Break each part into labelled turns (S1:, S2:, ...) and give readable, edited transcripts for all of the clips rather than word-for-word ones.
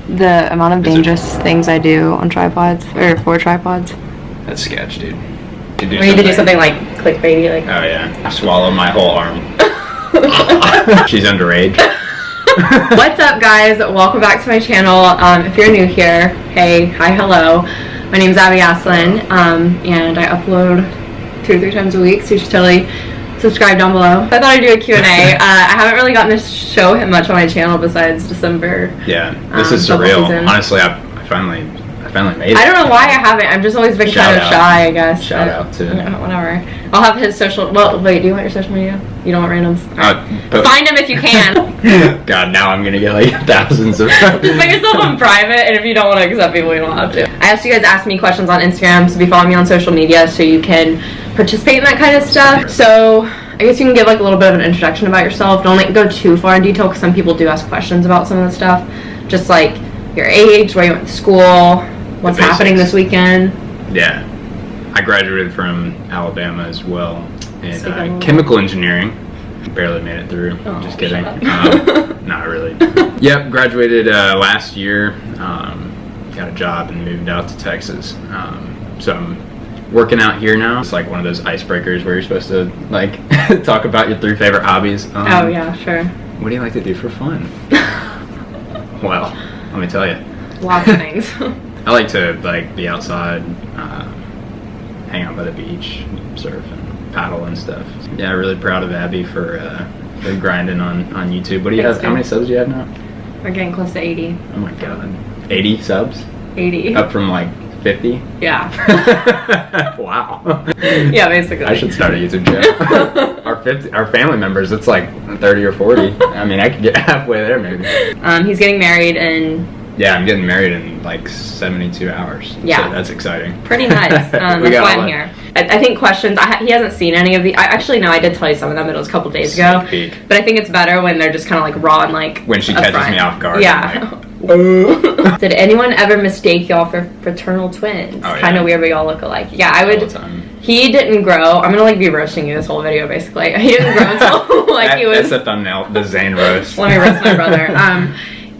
S1: the amount of dangerous things I do on tripods, or for tripods.
S2: That's sketch, dude.
S3: We need to do something like clickbaity, like.
S2: Oh yeah, swallow my whole arm. She's underage.
S3: What's up, guys? Welcome back to my channel. If you're new here, hey, hi, hello. My name's Asselin, and I upload 2 or 3 times a week, so you should totally subscribe down below. I thought I'd do a Q&A. I haven't really gotten to show him much on my channel besides December.
S2: Yeah, this is surreal. Honestly, I finally made it.
S3: I don't know why I haven't. I've just always been kind of shy, I guess.
S2: Shout out to...
S3: Whatever. I'll have his social... Well, wait, do you want your social media? You don't want randoms? Find him if you can.
S2: God, now I'm going to get like thousands of...
S3: Just put yourself on private, and if you don't want to accept people, you don't have to. I asked you guys to ask me questions on Instagram, so be following me on social media so you can participate in that kind of stuff. So... I guess you can give like a little bit of an introduction about yourself. Don't like go too far in detail because some people do ask questions about some of the stuff. Just like your age, where you went to school, what's happening this weekend.
S2: Yeah, I graduated from Alabama as well in chemical engineering. Barely made it through.
S3: Oh,
S2: just kidding. Not really. Yep, graduated last year. Got a job and moved out to Texas. So I'm working out here now. It's like one of those icebreakers where you're supposed to like talk about your 3 favorite hobbies.
S3: Oh yeah, sure.
S2: What do you like to do for fun? Well, let me tell you.
S3: Lots of things.
S2: I like to like be outside, hang out by the beach, surf and paddle and stuff. Yeah, really proud of Abby for grinding on YouTube. What do you have? How many subs do you have now?
S3: We're getting close to 80.
S2: Oh my god, 80 subs?
S3: 80.
S2: Up from like 50?
S3: Yeah.
S2: Wow.
S3: Yeah, basically.
S2: I should start a YouTube channel. Our family members, it's like 30 or 40. I mean, I could get halfway there maybe.
S3: He's getting married in...
S2: Yeah, I'm getting married in like 72 hours.
S3: Yeah.
S2: So that's exciting.
S3: Pretty nice. That's why I'm here. I think questions, he hasn't seen any of the... Actually, no, I did tell you some of them. It was a couple days ago. But I think it's better when they're just kind of like raw and like...
S2: When she catches me off guard.
S3: Yeah. Like, did anyone ever mistake y'all for fraternal twins?
S2: Oh, yeah.
S3: Kind of weird, we all look alike. Yeah, I would.
S2: All the time.
S3: He didn't grow. I'm gonna like be roasting you this whole video, basically. He didn't grow until like he was.
S2: That's the thumbnail. The Zane roast.
S3: Let me roast my brother.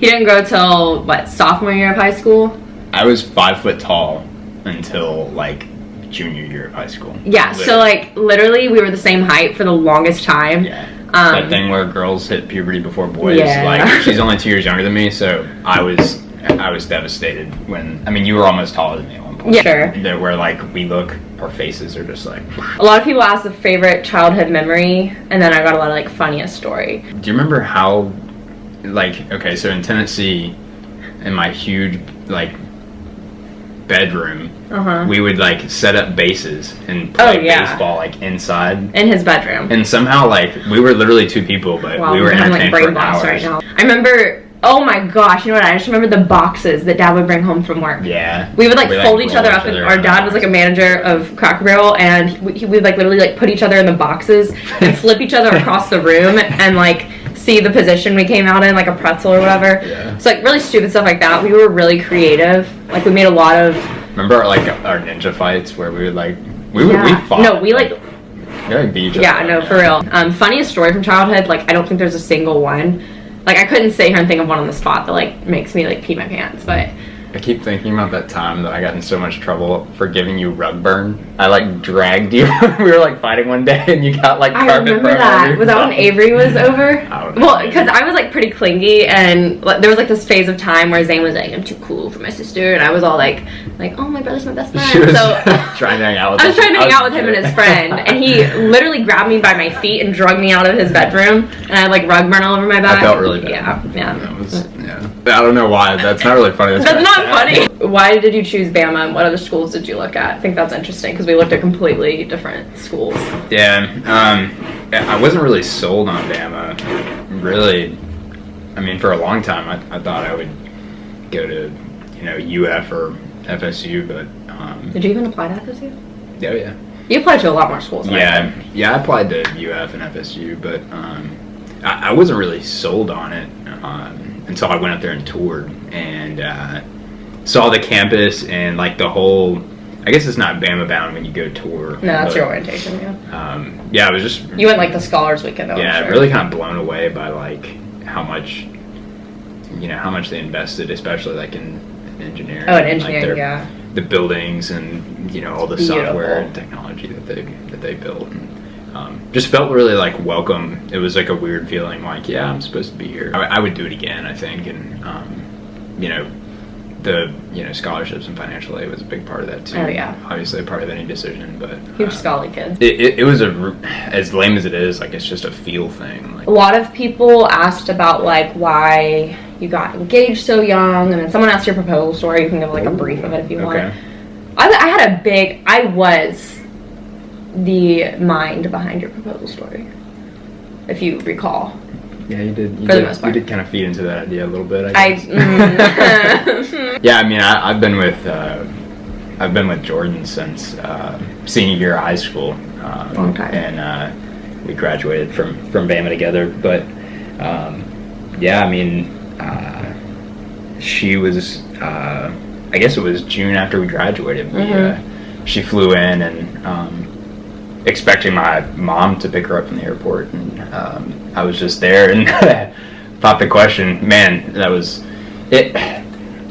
S3: He didn't grow till what, sophomore year of high school?
S2: I was 5 foot tall until like junior year of high school.
S3: Yeah. Literally. So like literally, we were the same height for the longest time.
S2: Yeah. That thing where girls hit puberty before boys.
S3: Yeah.
S2: Like she's only 2 years younger than me, so I was devastated when, I mean, you were almost taller than me at one point.
S3: Yeah, sure.
S2: That where like we look, our faces are just like.
S3: A lot of people ask the favorite childhood memory, and then I got a lot of like funniest story.
S2: Do you remember how, like, okay, so in Tennessee, in my huge like bedroom, we would like set up bases and play baseball like inside
S3: in his bedroom,
S2: and somehow like we were literally 2 people, but we were entertained
S3: like
S2: for hours.
S3: Right now. I remember, oh my gosh, you know what, I just remember the boxes that Dad would bring home from work.
S2: Yeah,
S3: we would like fold each other up, and our dad was like a manager of Cracker Barrel, and we would like literally like put each other in the boxes and flip each other across the room and like see the position we came out in, like a pretzel or whatever. Yeah. So like really stupid stuff like that. We were really creative. Like we made a lot of...
S2: Remember our ninja fights where we would like... We fought.
S3: No, we like...
S2: We like beat each other.
S3: Yeah, no, for real. Funniest story from childhood, like I don't think there's a single one. Like I couldn't sit here and think of one on the spot that like makes me like pee my pants, but...
S2: I keep thinking about that time that I got in so much trouble for giving you rug burn. I like dragged you. We were like fighting one day and you got like carpet burn.
S3: I remember that. Was that when Avery was over?
S2: I don't know.
S3: Well, because I was like pretty clingy, and there was like this phase of time where Zane was like, I'm too cool for my sister, and I was all like, oh, my brother's my best friend.
S2: She was
S3: so
S2: trying to hang out with him.
S3: I was trying to hang out with him and his friend, and he literally grabbed me by my feet and dragged me out of his bedroom, and I had like rug burn all over my back.
S2: I felt really bad.
S3: Yeah.
S2: That was, yeah. I don't know why. That's not really funny.
S3: That's not funny. Why did you choose Bama, and what other schools did you look at? I think that's interesting because we looked at completely different schools.
S2: Yeah, I wasn't really sold on Bama. Really, I mean, for a long time, I thought I would go to, UF or FSU, but...
S3: Did you even apply to FSU?
S2: Yeah.
S3: You applied to a lot more schools.
S2: Yeah, I applied to UF and FSU, but I wasn't really sold on it until I went up there and toured and saw the campus and like the whole... I guess it's not Bama bound when you go tour.
S3: No, that's your orientation, yeah.
S2: Yeah, I was just...
S3: You went like the Scholars Weekend, though.
S2: Yeah,
S3: I'm sure.
S2: Really kind of blown away by like how much you know, how much they invested, especially like in engineering.
S3: Oh, in engineering,
S2: like
S3: yeah.
S2: The buildings and, you know, all the
S3: Beautiful.
S2: software and technology that they built. And, just felt really like welcome. It was like a weird feeling like, yeah, I'm supposed to be here. I would do it again, I think. And, you know, the, you know, scholarships and financial aid was a big part of that too.
S3: Oh, yeah.
S2: Obviously a part of any decision, but
S3: Huge scholarly kid.
S2: It was as lame as it is, like it's just a feel thing. Like,
S3: A lot of people asked about like why you got engaged so young, and then someone asked your proposal story. You can give like a brief of it if you want.
S2: okay.
S3: I was the mind behind your proposal story, if you recall.
S2: Yeah, you did.
S3: For the most part.
S2: You did kind of feed into that idea a little bit.
S3: I
S2: guess. Yeah, I mean, I've been with Jordan since senior year of high school.
S3: Long time.
S2: And we graduated from Bama together. But yeah, I mean, she was. I guess it was June after we graduated. She flew in and expecting my mom to pick her up from the airport, and I was just there and popped the question. Man, that was it.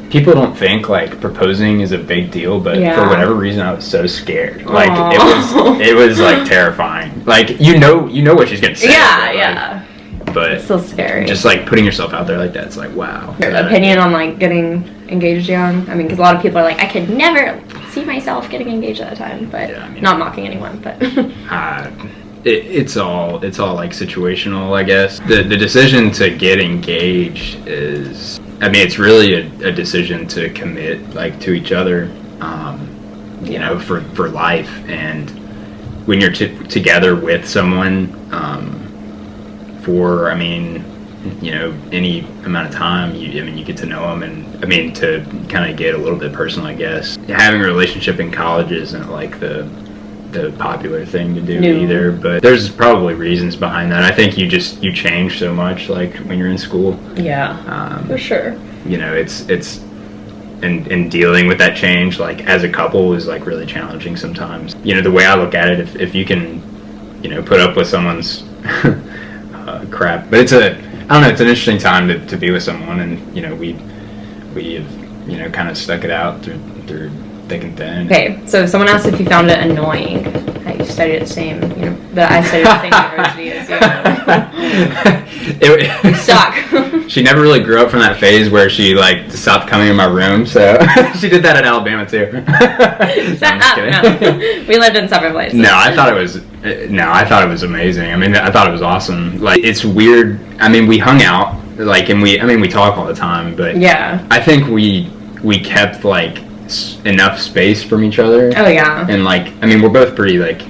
S2: People don't think like proposing is a big deal, but for whatever reason, I was so scared. Like it was like terrifying. Like you know what she's gonna say.
S3: Yeah.
S2: But
S3: It's still scary.
S2: Just like putting yourself out there like that, it's like wow.
S3: Your opinion on like getting engaged young? I mean, because a lot of people are like, I could never see myself getting engaged at a time, but
S2: Yeah, I mean-
S3: not mocking anyone, but
S2: It's all like situational, I guess. The decision to get engaged is, I mean, it's really a decision to commit like to each other, you know, for life. And when you're together with someone for, I mean, you know, any amount of time, you get to know them, and I mean, to kind of get a little bit personal, I guess. Having a relationship in college isn't like the popular thing to do either, but there's probably reasons behind that. I think you change so much like when you're in school.
S3: yeah, for sure.
S2: You know, it's and dealing with that change like as a couple is like really challenging sometimes. You know, the way I look at it, if you can, you know, put up with someone's crap, but it's an interesting time to be with someone, and you know, we have, you know, kind of stuck it out through thick and thin.
S3: Okay, so if someone asked if you found it annoying that you studied at the same, you know, that I studied at the same university as you. Shock.
S2: She never really grew up from that phase where she like stopped coming in my room, so she did that in Alabama too.
S3: Shut up, no. We lived in separate places.
S2: No, I thought it was amazing. I mean, I thought it was awesome. Like, it's weird. I mean, we hung out, like, and we talk all the time, but
S3: yeah,
S2: I think we kept like enough space from each other.
S3: Oh yeah.
S2: And like, I mean, we're both pretty like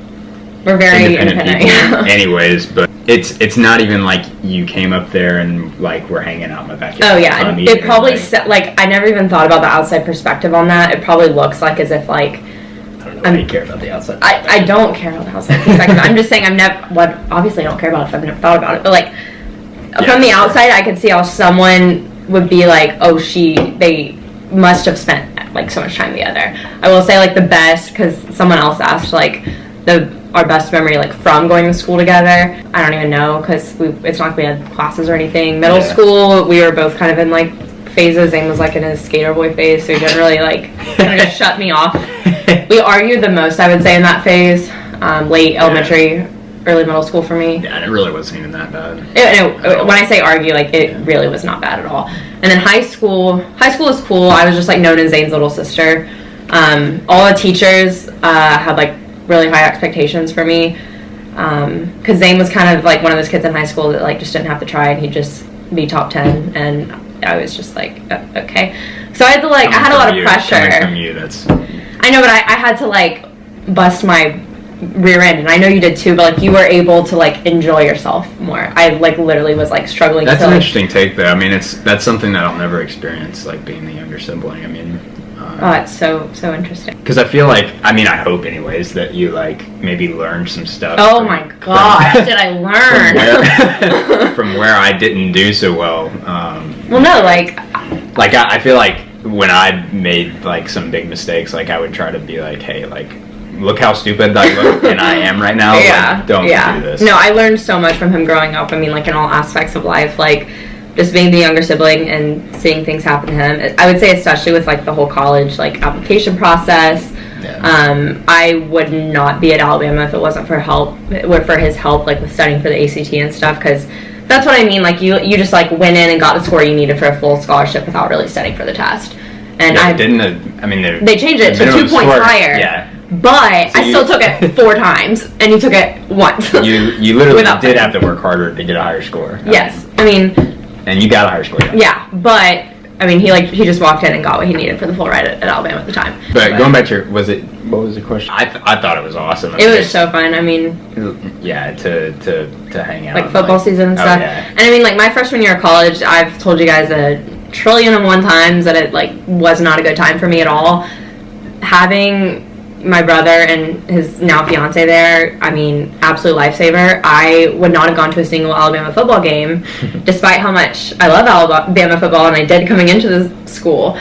S3: we're very independent
S2: people anyways, but it's not even like you came up there and like we're hanging out in my backyard.
S3: Oh yeah, and it probably like I never even thought about the outside perspective on that. It probably looks like as if like
S2: I don't know why you care about the outside.
S3: I don't care about the outside perspective. I'm just saying obviously I don't care about it if I've never thought about it, but like from the outside I could see how someone would be like, oh, they must have spent like so much time together. I will say like the best, because someone else asked like our best memory like from going to school together. I don't even know, because it's not like we had classes or anything. Middle school, we were both kind of in like phases. Zane was like in his skater boy phase, so he didn't really like kind of just shut me off. We argued the most, I would say, in that phase. Late elementary, early middle school for me.
S2: Yeah, it really wasn't even that bad.
S3: When I say argue, like it really was not bad at all. And then high school was cool. I was just like known as Zane's little sister. All the teachers had like really high expectations for me, because Zane was kind of like one of those kids in high school that like just didn't have to try, and he'd just be top 10, and I was just like, okay. So I had to like, I had a lot of pressure.
S2: Coming from you, that's...
S3: I know, but I had to like bust my rear end, and I know you did too, but like you were able to like enjoy yourself more. I like literally was like struggling.
S2: That's
S3: to,
S2: an
S3: like,
S2: interesting take though. I mean, that's something that I'll never experience, like being the younger sibling. I mean,
S3: oh, it's so interesting.
S2: because I feel like, I mean, I hope anyways that you like maybe learned some stuff.
S3: Oh my gosh, did I learn?
S2: From where I didn't do so well.
S3: Well, no, like
S2: I feel like when I made like some big mistakes, like I would try to be like, hey, like, look how stupid I look and I am right now.
S3: Yeah,
S2: like, don't do this.
S3: No, I learned so much from him growing up. I mean, like in all aspects of life, like just being the younger sibling and seeing things happen to him. I would say especially with like the whole college like application process. Yeah. I would not be at Alabama if it wasn't for his help like with studying for the ACT and stuff, because that's what I mean. Like you just like went in and got the score you needed for a full scholarship without really studying for the test. And they changed it to 2 points higher. Yeah. But so I still took it 4 times, and you took it once.
S2: You literally did have to work harder to get a higher score.
S3: Yes, I mean.
S2: And you got a higher score.
S3: Yeah, but I mean, he just walked in and got what he needed for the full ride at Alabama at the time.
S2: But going back to what was the question? I thought it was awesome.
S3: It was so fun. I mean,
S2: yeah, to hang out
S3: like football season and stuff. Yeah. And I mean, like my freshman year of college, I've told you guys 1,000,001,000 times that it like was not a good time for me at all. Having my brother and his now fiance there, I mean, absolute lifesaver. I would not have gone to a single Alabama football game, despite how much I love Alabama football, and I did coming into the school,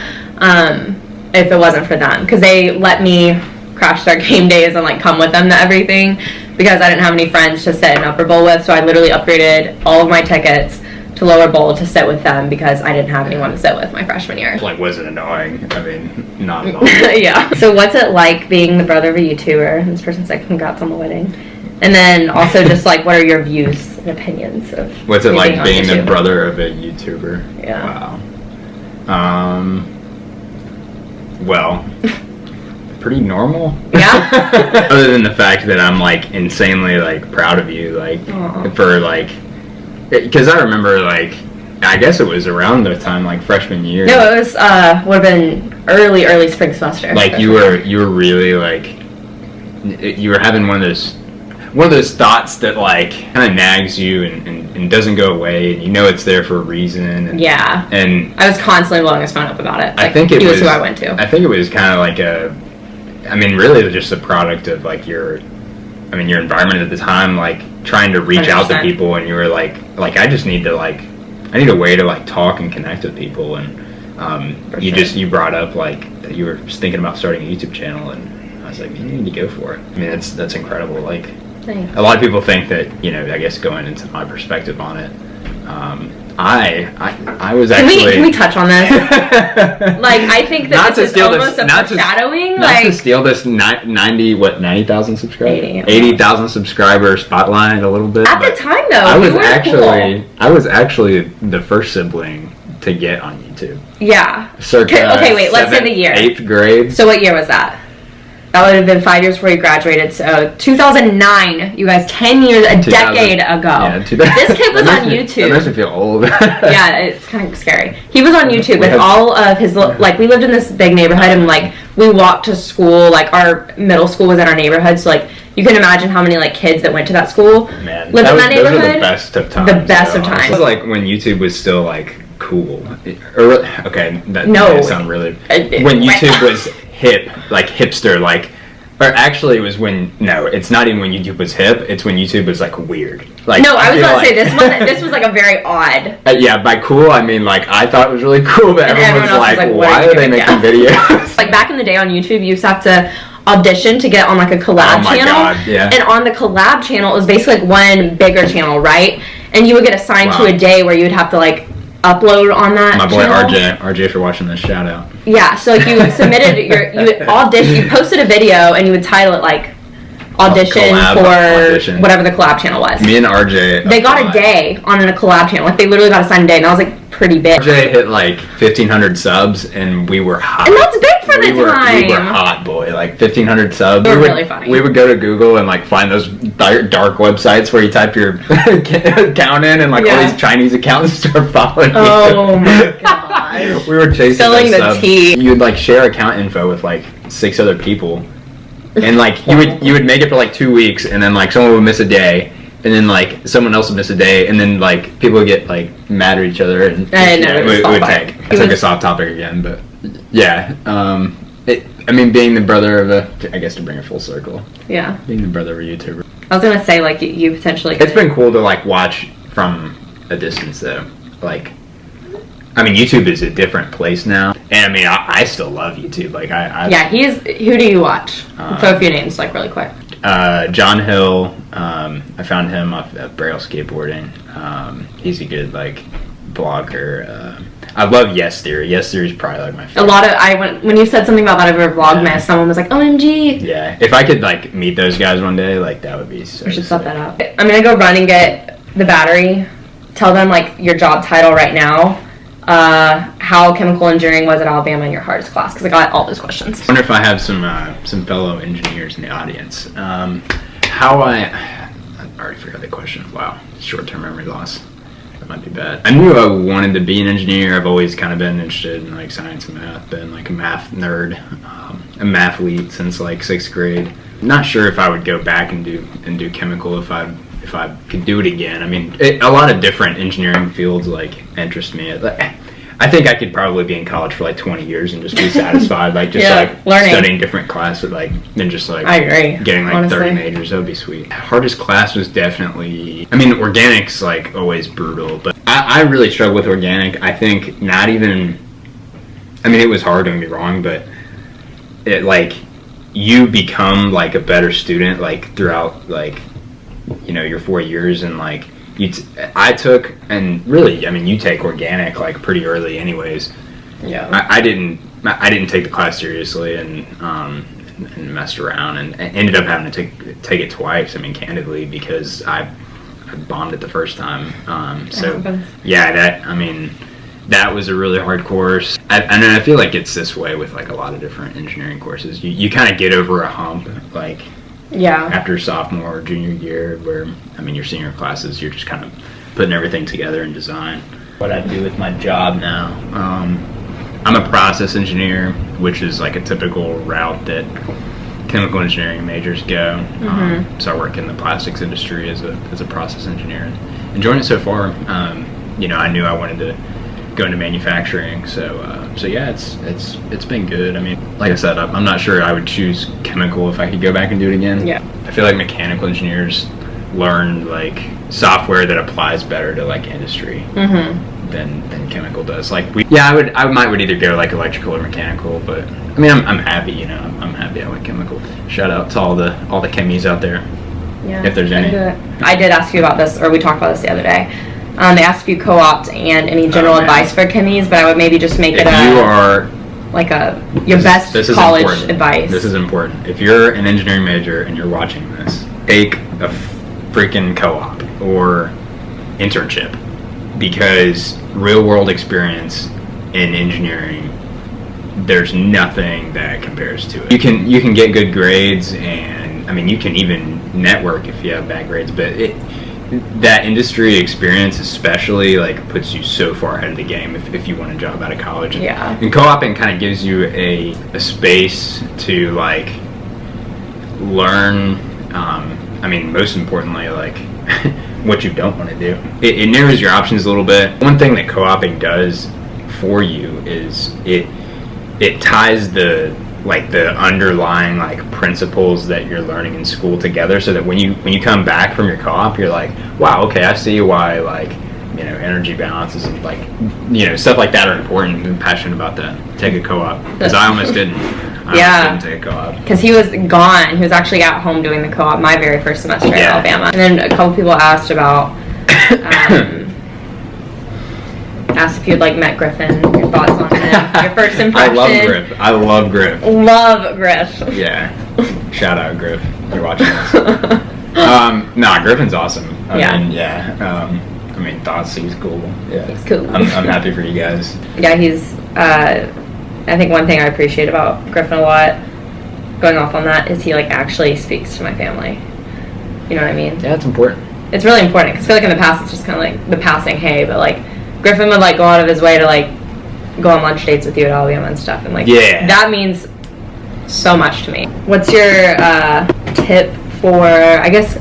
S3: if it wasn't for them. Because they let me crash their game days and like come with them to everything, because I didn't have any friends to sit in upper bowl with, so I literally upgraded all of my tickets to lower bowl to sit with them because I didn't have anyone to sit with my freshman year.
S2: Like, was it annoying? I mean, not at all.
S3: Yeah. So what's it like being the brother of a YouTuber? And this person said congrats on the wedding. And then also just like, what are your views and opinions of
S2: what's it like being the brother of a YouTuber?
S3: Yeah.
S2: Wow. Well, pretty normal.
S3: Yeah.
S2: Other than the fact that I'm like insanely like proud of you, like
S3: Aww.
S2: For like, because I remember like, I guess it was around the time like freshman year.
S3: No, it was would have been early spring semester.
S2: Like you were really like, you were having one of those thoughts that like kind of nags you and doesn't go away, and you know it's there for a reason. And,
S3: yeah.
S2: And
S3: I was constantly blowing his phone up about it. Like,
S2: I think he was
S3: who I went to.
S2: I think it was kind of like really just a product of like your environment at the time, like trying to reach 100%. Out to people, and you were like I just need to like, I need a way to like talk and connect with people, and you brought up like that you were just thinking about starting a YouTube channel, and I was like, man, you need to go for it. I mean, that's incredible. Like,
S3: thanks.
S2: A lot of people think that, I guess going into my perspective on it, I was actually.
S3: Can we touch on this? Like, I think that this is almost a foreshadowing.
S2: Not to steal this 90,000 subscribers? 80,000 subscriber spotlight a little bit.
S3: At the time, though,
S2: I was actually the first sibling to get on YouTube.
S3: Yeah.
S2: Okay,
S3: wait. Let's say the year.
S2: 8th grade.
S3: So what year was that? That would have been 5 years before you graduated. So 2009, you guys, 10 years, a decade ago. Yeah, this kid was on YouTube.
S2: That makes me feel old.
S3: Yeah, it's kind of scary. He was on YouTube with all of his, like, we lived in this big neighborhood, and like we walked to school. Like, our middle school was in our neighborhood, so like you can imagine how many like kids that went to that school lived in that neighborhood.
S2: Those were the best of times.
S3: The best of times.
S2: It was like when YouTube was still like cool. Okay, that doesn't sound really. When YouTube was hip, like hipster, like, or actually it was it's not even when YouTube was hip, it's when YouTube was like weird. Like,
S3: no, I was about to say this was like a very odd.
S2: Yeah, by cool I mean like I thought it was really cool, but everyone was like, why are they making videos?
S3: Like back in the day on YouTube, you used to have to audition to get on like a collab channel.
S2: God, yeah.
S3: And on the collab channel, it was basically like one bigger channel, right? And you would get assigned to a day where you would have to like upload on that
S2: My boy
S3: channel.
S2: RJ for watching this, shout out.
S3: Yeah, so like you submitted you posted a video and you would title it like audition for whatever the collab channel was.
S2: Me and RJ,
S3: they got a day on a collab channel. Like they literally got assigned a day, and I was like pretty big.
S2: RJ hit like 1,500 subs, and we were hot.
S3: And that's big for the time.
S2: We were hot, boy. Like 1,500 subs.
S3: We were really funny.
S2: We would go to Google and like find those dark websites where you type your account in, and like all these Chinese accounts start following you.
S3: Oh my god.
S2: We were chasing
S3: spilling the
S2: subs.
S3: tea.
S2: You would like share account info with like 6 other people, and like you would make it for like 2 weeks, and then like someone would miss a day. And then, like, someone else would miss a day, and then, like, people would get, like, mad at each other, and it would tank. It's like a soft topic again, but, yeah. I mean, being the brother of I guess to bring it full circle.
S3: Yeah.
S2: Being the brother of a YouTuber.
S3: I was gonna say, like, you potentially
S2: It's been cool to, like, watch from a distance, though. Like, I mean, YouTube is a different place now, and, I mean, I still love YouTube. Like,
S3: Yeah, who do you watch? Throw a few names, like, really quick.
S2: John Hill, I found him off at Braille Skateboarding. He's a good like blogger. I love Yes Theory. Yes Theory is probably like my favorite.
S3: When you said something about that over Vlogmas, someone was like, OMG.
S2: Yeah, if I could like meet those guys one day, like that would be so
S3: We should
S2: sick.
S3: set that up. I'm gonna go run and get the battery. Tell them like your job title right now, how chemical engineering was at Alabama in your hardest class, because I got all those questions.
S2: I wonder if I have some fellow engineers in the audience. I already forgot the question. Wow, short-term memory loss. That might be bad. I knew I wanted to be an engineer. I've always kind of been interested in like science and math. Been like a math nerd, a mathlete since like 6th grade. Not sure if I would go back and do chemical if I could do it again. I mean, a lot of different engineering fields like interest me. I think I could probably be in college for like 20 years and just be satisfied, like just like
S3: learning.
S2: studying different classes, like than just like
S3: I agree,
S2: getting like
S3: honestly.
S2: 30 majors. That would be sweet. Hardest class was definitely, I mean, organics like always brutal, but I really struggled with organic. I think not even, I mean, it was hard, don't get me wrong, but it like you become like a better student like throughout like, you know, your 4 years, and like I took, and really, I mean, you take organic like pretty early anyways.
S3: Yeah.
S2: I didn't take the class seriously and messed around and ended up having to take it twice. I mean, candidly, because I bombed it the first time. That was a really hard course. I feel like it's this way with like a lot of different engineering courses. You kind of get over a hump like after sophomore or junior year, where I mean your senior classes, you're just kind of putting everything together in design. What I do with my job now, I'm a process engineer, which is like a typical route that chemical engineering majors go. So I work in the plastics industry as a process engineer, and enjoying it so far. You know, I knew I wanted to go into manufacturing, so yeah, it's been good. I mean, like I said, I'm not sure I would choose chemical if I could go back and do it again.
S3: Yeah.
S2: I feel like mechanical engineers learn like software that applies better to like industry than chemical does. Like I would either go like electrical or mechanical, but I mean I'm happy, you know, I'm happy I went chemical. Shout out to all the chemies out there.
S3: Yeah.
S2: If there's any.
S3: I did ask you about this, or we talked about this the other day. They asked if you co-opt and any general advice for chemies, but I would maybe just make your best college advice.
S2: This is important. If you're an engineering major and you're watching this, take a freaking co-op or internship, because real world experience in engineering, there's nothing that compares to it. You can get good grades, and I mean you can even network if you have bad grades, but that industry experience especially like puts you so far ahead of the game if you want a job out of college.
S3: Yeah.
S2: And co-oping kind of gives you a space to like learn, I mean most importantly like what you don't want to do. It narrows your options a little bit. One thing that co-oping does for you is it ties the underlying like principles that you're learning in school together, so that when you come back from your co-op, you're like, wow, okay, I see why like, you know, energy balances and like, you know, stuff like that are important. I'm passionate about that. Take a co-op, because I almost didn't. I almost didn't take a co-op.
S3: Because he was gone. He was actually at home doing the co-op my very first semester at Alabama. And then a couple people asked about asked if you'd like met Griffin, your thoughts on him, your first impression.
S2: I love Griff.
S3: Love Griff.
S2: Yeah. Shout out Griff. You're watching this. Griffin's awesome. I mean, thoughts, he's cool. Yeah.
S3: He's cool.
S2: I'm happy for you guys.
S3: Yeah, he's I think one thing I appreciate about Griffin a lot, going off on that, is he like actually speaks to my family. You know what I mean?
S2: Yeah, it's important.
S3: It's really important, because I feel like in the past it's just kind of like the passing hey, but like Griffin would like go out of his way to like go on lunch dates with you at Alabama and stuff, and like that means so much to me. What's your tip for, I guess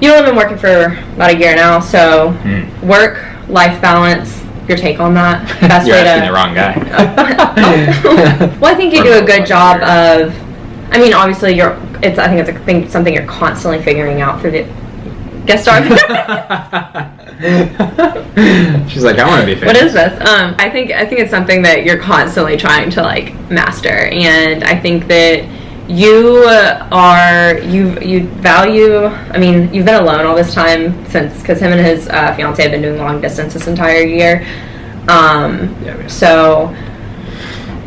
S3: you've only been working for about a year now, so work-life balance, your take on that? Best
S2: You're
S3: way
S2: asking the wrong guy.
S3: Well, I think you do a good job of, I mean, obviously I think it's something you're constantly figuring out through the guest star.
S2: She's like, I want to be famous.
S3: What is this? I think it's something that you're constantly trying to like master, and I think that you value, I mean, you've been alone all this time because him and his fiance have been doing long distance this entire year. So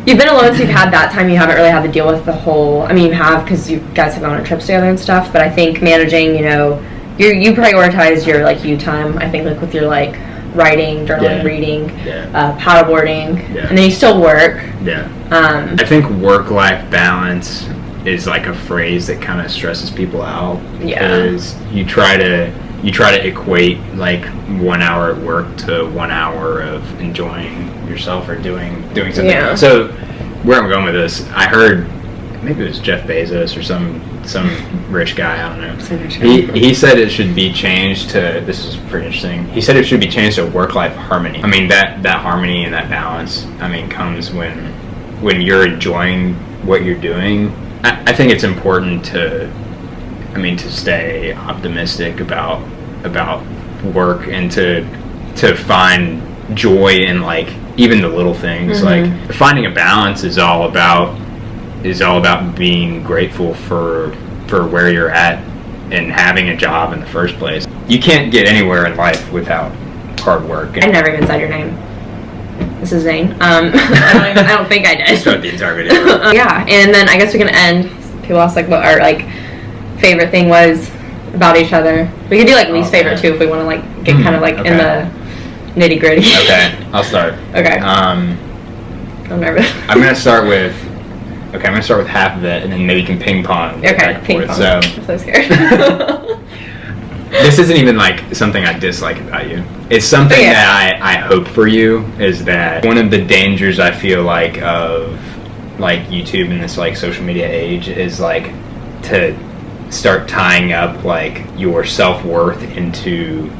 S3: you've been alone, so you've had that time. You haven't really had to deal with the whole, I mean, you have because you guys have gone on trips together and stuff, but I think managing, you know, you prioritize your, like, you time, I think, like, with your, like, writing, journaling, reading, paddleboarding, and then you still work. I think work-life balance is like a phrase that kind of stresses people out because you try to equate like 1 hour at work to 1 hour of enjoying yourself or doing something. So where I'm going with this, I heard maybe it was Jeff Bezos or some rich guy, I don't know. He said it should be changed to, this is pretty interesting, he said it should be changed to work-life harmony. I mean, that harmony and that balance, I mean, comes when you're enjoying what you're doing. I think it's important to stay optimistic about work and to find joy in, like, even the little things. Like, finding a balance is all about being grateful for where you're at and having a job in the first place. You can't get anywhere in life without hard work. I never even said your name. This is Zane. I don't think I did.
S2: Start the entire video.
S3: Yeah, and then I guess we can end. People ask like what our like favorite thing was about each other. We could do like least favorite too if we want to like get kind of like in the nitty gritty.
S2: Okay, I'll start.
S3: Okay. I'm nervous.
S2: I'm gonna start with half of it, and then maybe you can ping pong.
S3: Okay, ping pong.
S2: So,
S3: I'm so scared.
S2: This isn't even like something I dislike about you. It's something that I hope for you, is that one of the dangers I feel like of like YouTube and this like social media age is like to start tying up like your self-worth into,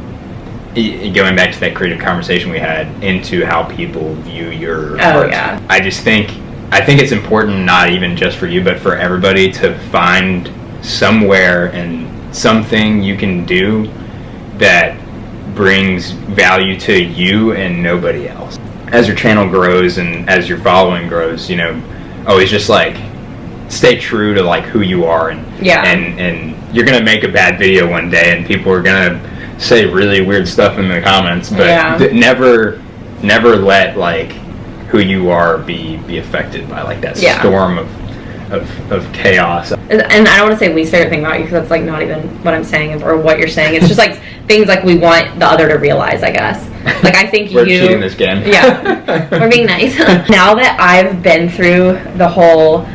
S2: going back to that creative conversation we had, into how people view your art. I think it's important, not even just for you, but for everybody, to find somewhere and something you can do that brings value to you and nobody else. As your channel grows and as your following grows, you know, always just like stay true to like who you are, and you're gonna make a bad video one day and people are gonna say really weird stuff in the comments, but never let like who you are be affected by like that storm of chaos.
S3: And I don't want to say least favorite thing about you, because that's like not even what I'm saying or what you're saying. It's just like things like we want the other to realize, I guess. Like I think
S2: we're cheating this game.
S3: Yeah, we're being nice. Now that I've been through the whole,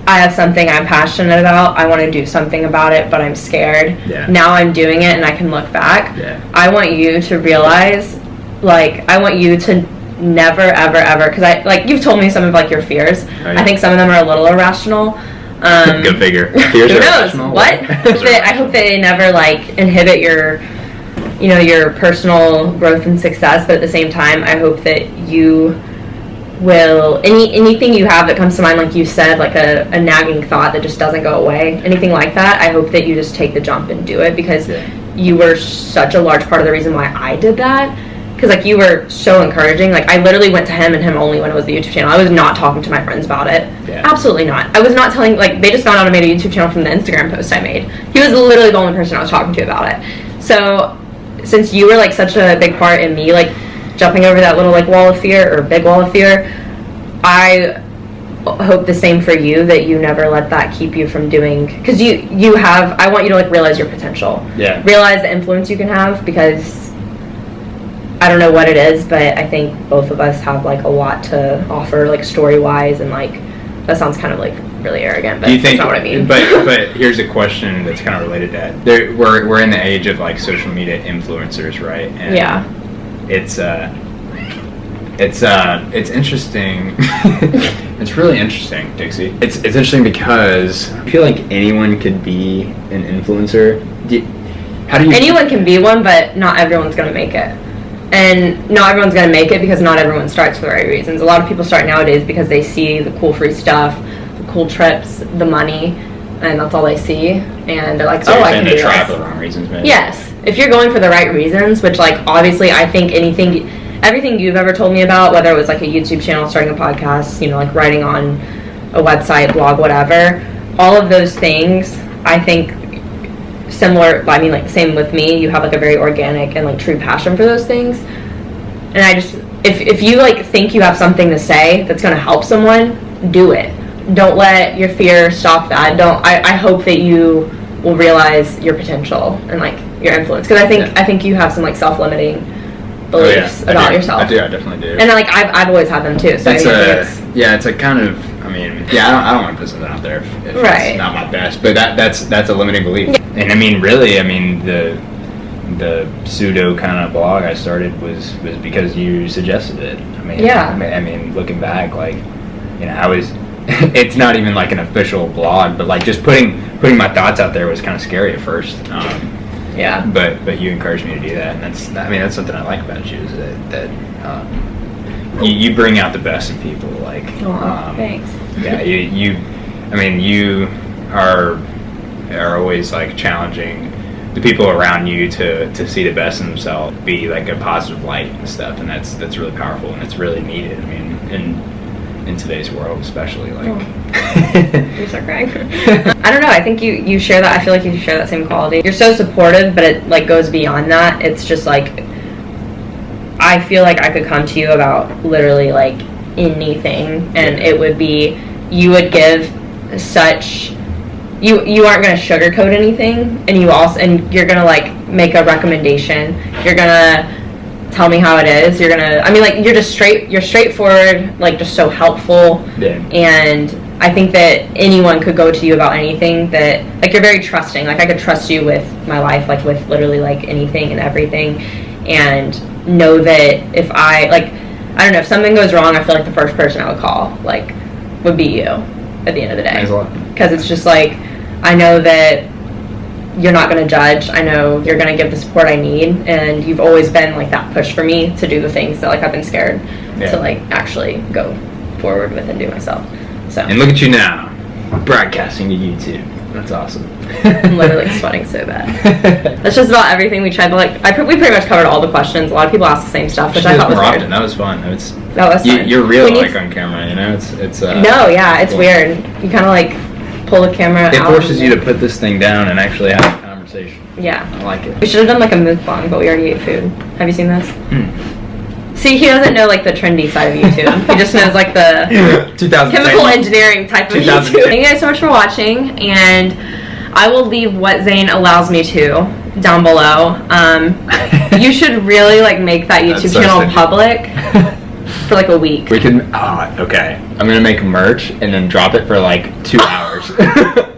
S3: I have something I'm passionate about, I want to do something about it, but I'm scared. Now I'm doing it and I can look back. I want you to realize, like, I want you to never ever, because I like, you've told me some of like your fears. I think some of them are a little irrational.
S2: Go figure. Fears
S3: who knows what? I hope they never like inhibit your, you know, your personal growth and success, but at the same time I hope that you will, anything you have that comes to mind, like you said, like a nagging thought that just doesn't go away, anything like that, I hope that you just take the jump and do it, because you were such a large part of the reason why I did that. Because, like, you were so encouraging. Like, I literally went to him and him only when it was the YouTube channel. I was not talking to my friends about it. Absolutely not. I was not telling, like, they just found out I made a YouTube channel from the Instagram post I made. He was literally the only person I was talking to about it. So, since you were, like, such a big part in me, like, jumping over that little, like, wall of fear, or big wall of fear, I hope the same for you, that you never let that keep you from doing, because you have, I want you to, like, realize your potential. Realize the influence you can have, because I don't know what it is, but I think both of us have like a lot to offer, like story-wise, and like that sounds kind of like really arrogant, but
S2: do you think,
S3: that's not what I mean.
S2: But here's a question that's kind of related to that. We're in the age of like social media influencers, right? And it's interesting. It's really interesting, Dixie. It's interesting because I feel like anyone could be an influencer.
S3: Anyone can be one, but not everyone's gonna make it. And not everyone's going to make it, because not everyone starts for the right reasons. A lot of people start nowadays because they see the cool free stuff, the cool trips, the money, and that's all they see. And they're like,
S2: so
S3: I can do this.
S2: Try for the wrong reasons, maybe.
S3: Yes. If you're going for the right reasons, which, like, obviously I think everything you've ever told me about, whether it was like a YouTube channel, starting a podcast, you know, like writing on a website, blog, whatever, all of those things, I think, similar, I mean, like, same with me, you have, like, a very organic and, like, true passion for those things. And I just, if you, like, think you have something to say that's going to help someone, do it. Don't let your fear stop that. I hope that you will realize your potential and, like, your influence. Because I think you have some, like, self-limiting beliefs about yourself.
S2: I do, I definitely do.
S3: And, like, I've always had them, too. So it's
S2: it's a kind of, I mean, I don't want to put something out there if
S3: right.
S2: it's not my best, but that's a limiting belief.
S3: Yeah.
S2: And I mean, really, I mean, the pseudo kind of blog I started was because you suggested it. I mean,
S3: yeah.
S2: I mean, looking back, like, you know, I was, it's not even like an official blog, but like just putting my thoughts out there was kind of scary at first.
S3: Yeah.
S2: But you encouraged me to do that, and that's something I like about you, is that you bring out the best in people. Like,
S3: thanks.
S2: Yeah, you are always like challenging the people around you to see the best in themselves, be like a positive light and stuff, and that's really powerful and it's really needed. I mean, in today's world, especially, like.
S3: You start crying. I don't know. I think you share that. I feel like you share that same quality. You're so supportive, but it like goes beyond that. It's just like, I feel like I could come to you about literally like anything, and it would be, you would give such, you aren't going to sugarcoat anything, and you're going to like make a recommendation. You're going to tell me how it is. You're going to, I mean, like, you're straightforward, like, just so helpful.
S2: Yeah. And
S3: I think that anyone could go to you about anything, that, like, you're very trusting. Like, I could trust you with my life, like, with literally, like, anything and everything, and know that if I don't know, if something goes wrong, I feel like the first person I would call, like, would be you at the end of the day.
S2: Thanks a lot.
S3: Because it's just, like, I know that you're not going to judge. I know you're going to give the support I need, and you've always been, like, that push for me to do the things that, like, I've been scared to, like, actually go forward with and do myself. So.
S2: And look at you now, broadcasting to YouTube. That's awesome.
S3: I'm literally sweating so bad. That's just about everything we tried to, like, we pretty much covered all the questions. A lot of people ask the same stuff, which I thought was weird.
S2: That was fun.
S3: That was fun.
S2: You're real, like, on camera, you know? It's
S3: no, yeah, it's cool. Weird. You kind of, like, pull the camera out.
S2: It forces you to put this thing down and actually have a conversation.
S3: Yeah.
S2: I like it.
S3: We should have done, like, a mukbang, but we already ate food. Have you seen this? See, he doesn't know, like, the trendy side of YouTube. He just knows, like, the chemical engineering type of YouTube. Thank you guys so much for watching, and I will leave what Zane allows me to down below. You should really, like, make that YouTube channel public for, like, a week.
S2: We can, okay. I'm gonna make merch and then drop it for, like, 2 hours.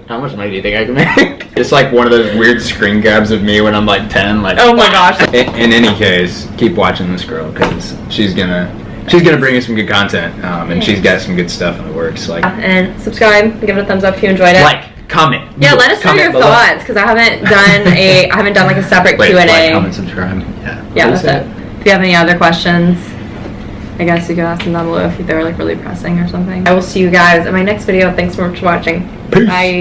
S2: How much money do you think I can make? It's like one of those weird screen grabs of me when I'm like 10. Like,
S3: oh my gosh.
S2: In any case, keep watching this girl, because she's gonna bring you some good content, and she's got some good stuff in the works. Like,
S3: and subscribe, give it a thumbs up if you enjoyed it.
S2: Like, comment.
S3: Yeah, let us know your thoughts, because I haven't done like a separate Q&A.
S2: Like, comment, subscribe.
S3: Yeah, that's it. If you have any other questions, I guess you can ask them down below if they're like really pressing or something. I will see you guys in my next video. Thanks so much for watching.
S2: Peace.
S3: Bye.